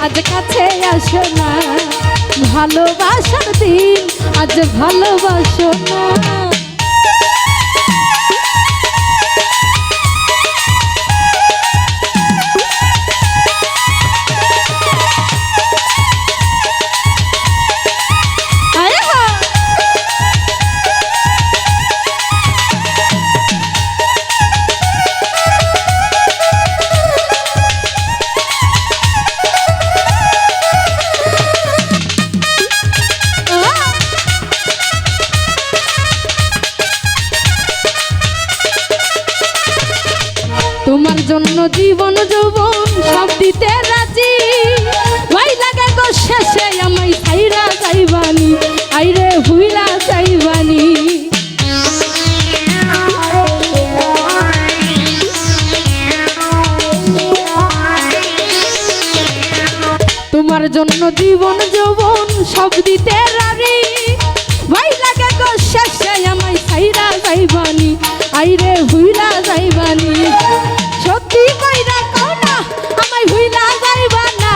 আজ কাছে আসো না, ভালোবাসার দিন আজ ভালোবাসো না। তোমার জন্য জীবন যৌবন সব দিতে রাজি, ভাই লাগে গো শেষে আমায় ছাইরা যাইবানি, আইরে ভুইলা যাইবানি। তোমার জন্য জীবন যৌবন সব দিতে রাজি, ভাই লাগে গো শেষে আমায় ছাইরা যাইবানি, আইরে ভুইলা যাইবানি। সত্যি কইরা কও না আমায় ভুইলা যাইবা না,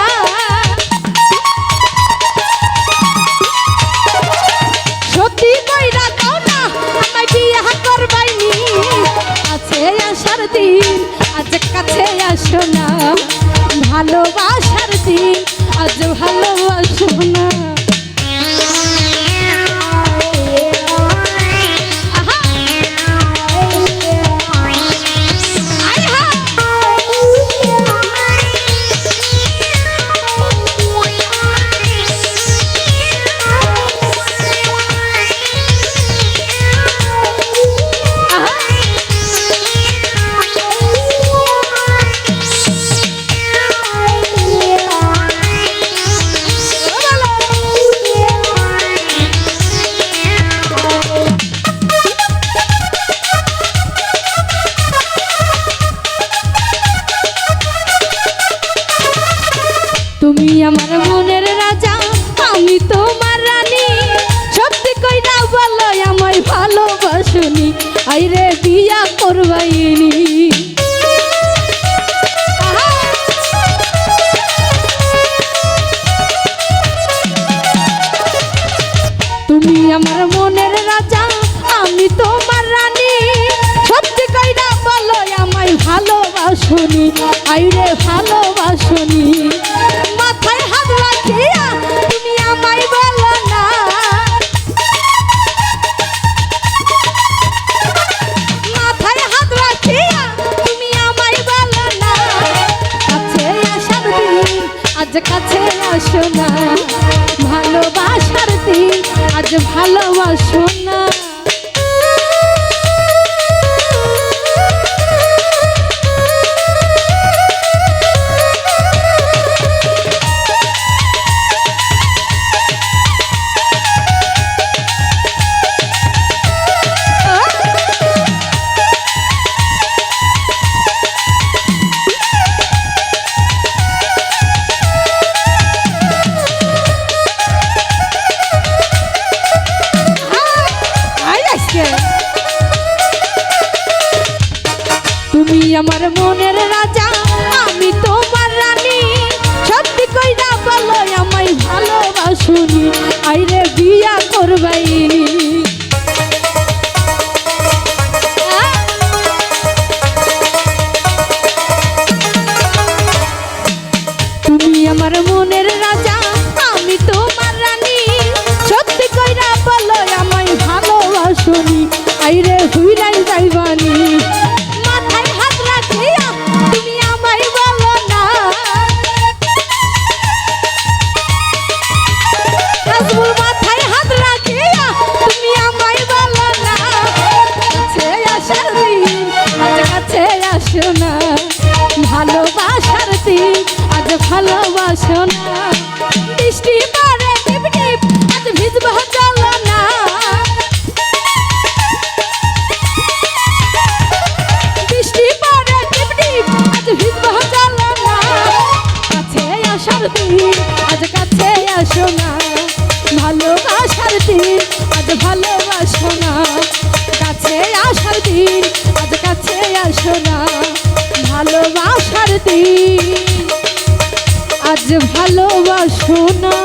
সত্যি কইরা কও না আমায় বিয়া করবাইনি। কাছে আসার দিন আজ কাছে আসো না, ভালোবাসার দিন আজ ভালোবাসো না। তুমি আমার মনের রাজা, আমি তোমার রানী, সত্যি কইরা বলো আমায় ভালোবাসনি, আইরে বিয়া করবাইনি। তুমি আমার মনের রাজা, আমি তোমার রানী, সত্যি কইরা বলো আমায় ভালোবাসনি, আইরে ভালোবাসনি। মাথায় হাত রাখিয়া তুমি আমায় বলো না, মাথায় হাত রাখিয়া তুমি আমায় বলো না। কাছে আসার দিন আজ কাছে আসো না, ভালোবাসার দিন আজ ভালোবাসো না। তুমি আমার মনের রাজা, আমি তোমার রানী, সত্যি কইরা বলো আমায় ভালোবাসনি, আইরে বিয়া করবাইনি। তুমি আমার মনের রাজা, আমি তোমার রানী, সত্যি কইরা বলো আমায় ভালোবাসনি, আইরে ভুইলাই যাইবানি। মাথায় হাত রাখিয়া তুমি আমায় বলো না, মাথায় হাত রাখিয়া তুমি আমায় বলো না। কাছে আসার দিন আজ কাছে আসো না, ভালোবাসার দিন আজ ভালোবাসো না। বৃষ্টি পড়ে টিপ টিপ আজ ভিজবো চলো না, বৃষ্টি পড়ে টিপ টিপ আজ ভিজবো চলো না। কাছে আসার দিন আজ কাছে আসো না, ভালোবাসার দিন আজ ভালোবাসো না। কাছে আসার দিন আজ কাছে আসো না, ভালোবাসার দিন আজ ভালোবাসো না।